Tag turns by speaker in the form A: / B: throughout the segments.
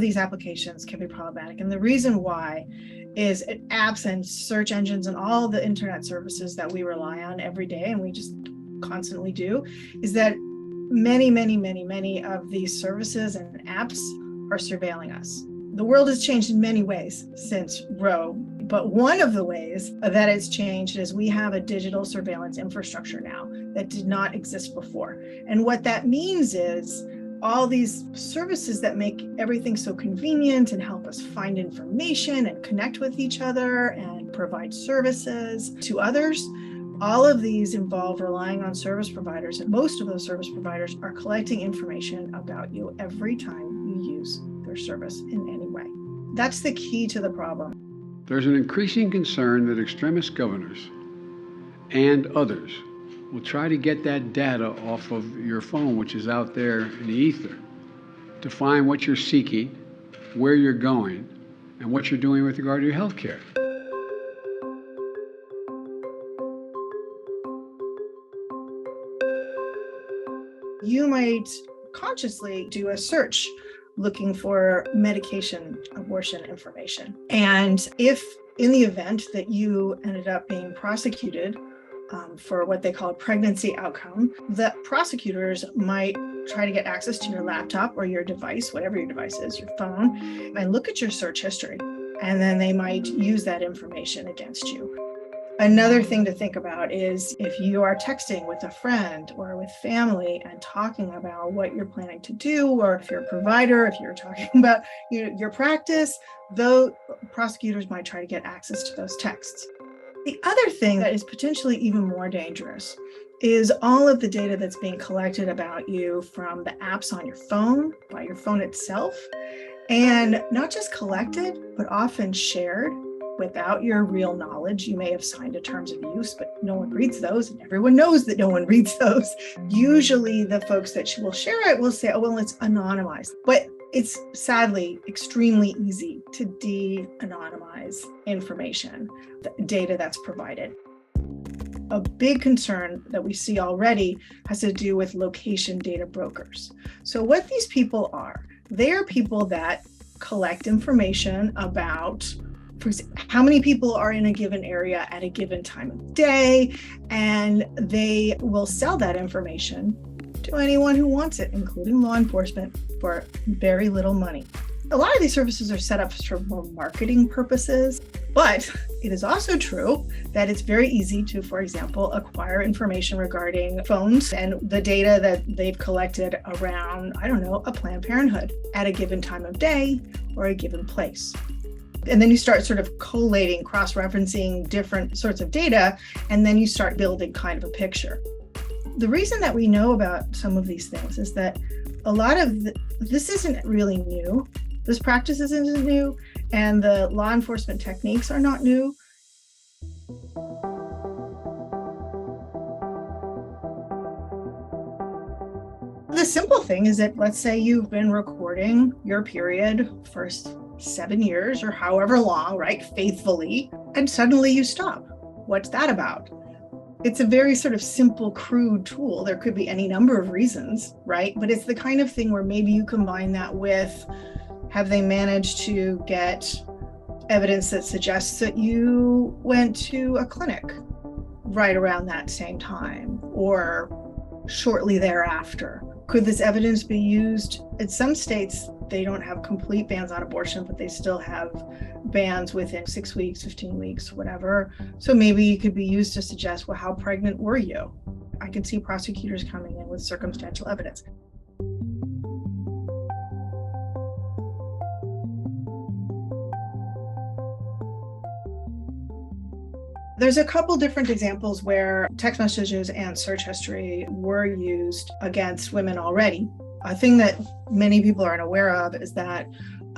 A: of these applications can be problematic. And the reason why is apps and search engines and all the internet services that we rely on every day, and we just constantly do, is that many of these services and apps are surveilling us. The world has changed in many ways since Roe, but one of the ways that it's changed is we have a digital surveillance infrastructure now that did not exist before. And what that means is all these services that make everything so convenient and help us find information and connect with each other and provide services to others, all of these involve relying on service providers, and most of those service providers are collecting information about you every time you use their service in any way. That's the key to the problem.
B: There's an increasing concern that extremist governors and others will try to get that data off of your phone, which is out there in the ether, to find what you're seeking, where you're going, and what you're doing with regard to your health care.
A: You might consciously do a search looking for medication abortion information. And if in the event that you ended up being prosecuted for what they call a pregnancy outcome, the prosecutors might try to get access to your laptop or your device, whatever your device is, your phone, and look at your search history. And then they might use that information against you. Another thing to think about is if you are texting with a friend or with family and talking about what you're planning to do, or if you're a provider, if you're talking about your practice, though prosecutors might try to get access to those texts. The other thing that is potentially even more dangerous is all of the data that's being collected about you from the apps on your phone, by your phone itself, and not just collected, but often shared without your real knowledge. You may have signed a terms of use, but no one reads those, and everyone knows that no one reads those. Usually the folks that will share it will say, oh, well, it's anonymized. But it's sadly extremely easy to de-anonymize information, the data that's provided. A big concern that we see already has to do with location data brokers. So what these people are, they are people that collect information about, for example, how many people are in a given area at a given time of day, and they will sell that information to anyone who wants it, including law enforcement, for very little money. A lot of these services are set up for more marketing purposes, but it is also true that it's very easy to, for example, acquire information regarding phones and the data that they've collected around, I don't know, a Planned Parenthood at a given time of day or a given place. And then you start sort of collating, cross-referencing different sorts of data, and then you start building kind of a picture. The reason that we know about some of these things is that a lot of this isn't really new. This practice isn't new, and the law enforcement techniques are not new. The simple thing is that, let's say you've been recording your period for 7 years or however long, right, faithfully, and suddenly you stop. What's that about? It's a very sort of simple, crude tool. There could be any number of reasons, right? But it's the kind of thing where maybe you combine that with, have they managed to get evidence that suggests that you went to a clinic right around that same time or shortly thereafter? Could this evidence be used? In some states, they don't have complete bans on abortion, but they still have bans within 6 weeks, 15 weeks, whatever. So maybe it could be used to suggest, well, how pregnant were you? I could see prosecutors coming in with circumstantial evidence. There's a couple different examples where text messages and search history were used against women already. A thing that many people aren't aware of is that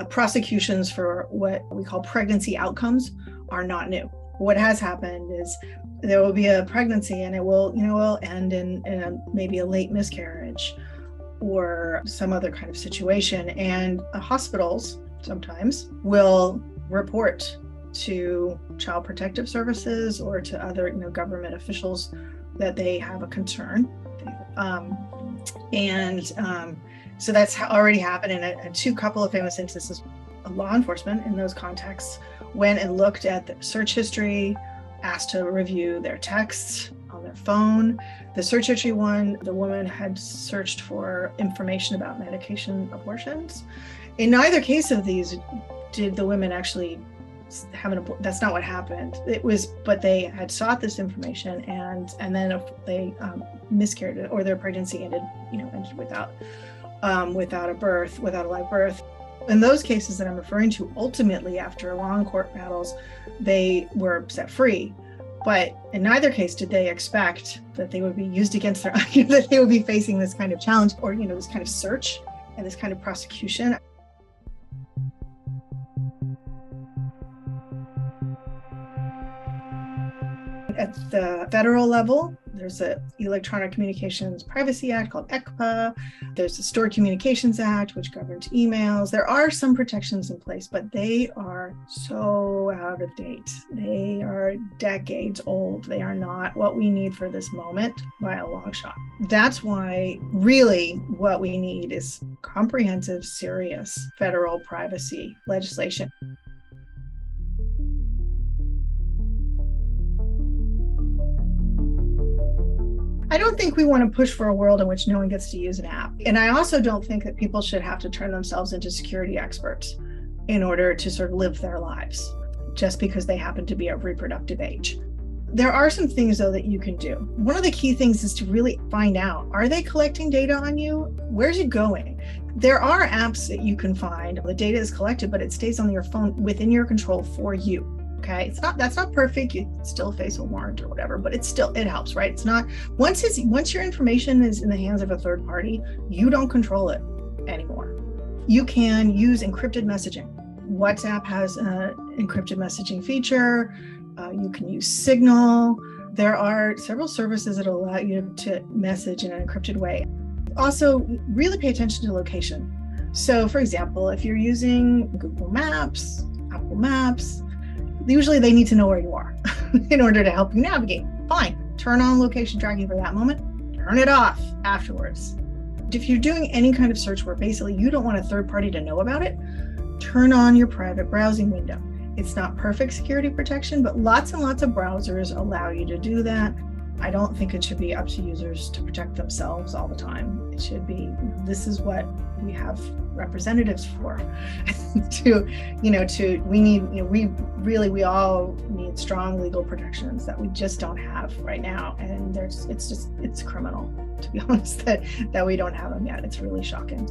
A: prosecutions for what we call pregnancy outcomes are not new. What has happened is there will be a pregnancy and it will end in maybe a late miscarriage or some other kind of situation. And hospitals sometimes will report to Child Protective Services or to other government officials that they have a concern. So that's already happened in two couple of famous instances. Law enforcement in those contexts went and looked at the search history, asked to review their texts on their phone. The search history one, the woman had searched for information about medication abortions. In neither case of these did the women actually have an abortion. That's not what happened. But they had sought this information, and then they miscarried, or their pregnancy ended without a live birth. In those cases that I'm referring to, ultimately, after long court battles, they were set free. But in neither case did they expect that they would be used against their that they would be facing this kind of challenge, or this kind of search and this kind of prosecution. At the federal level, there's the Electronic Communications Privacy Act called ECPA. There's the Stored Communications Act, which governs emails. There are some protections in place, but they are so out of date. They are decades old. They are not what we need for this moment by a long shot. That's why really what we need is comprehensive, serious federal privacy legislation. I don't think we want to push for a world in which no one gets to use an app. And I also don't think that people should have to turn themselves into security experts in order to sort of live their lives just because they happen to be of reproductive age. There are some things, though, that you can do. One of the key things is to really find out, are they collecting data on you? Where's it going? There are apps that you can find. The data is collected, but it stays on your phone within your control for you. Okay, that's not perfect. You still face a warrant or whatever, but it helps, right? It's not once your information is in the hands of a third party, you don't control it anymore. You can use encrypted messaging. WhatsApp has an encrypted messaging feature. You can use Signal. There are several services that allow you to message in an encrypted way. Also, really pay attention to location. So, for example, if you're using Google Maps, Apple Maps, usually they need to know where you are in order to help you navigate. Fine, turn on location tracking for that moment, turn it off afterwards. If you're doing any kind of search where basically you don't want a third party to know about it, turn on your private browsing window. It's not perfect security protection, but lots and lots of browsers allow you to do that. I don't think it should be up to users to protect themselves all the time. It should be, this is what we have representatives for. We all need strong legal protections that we just don't have right now. And it's criminal, to be honest, that we don't have them yet. It's really shocking.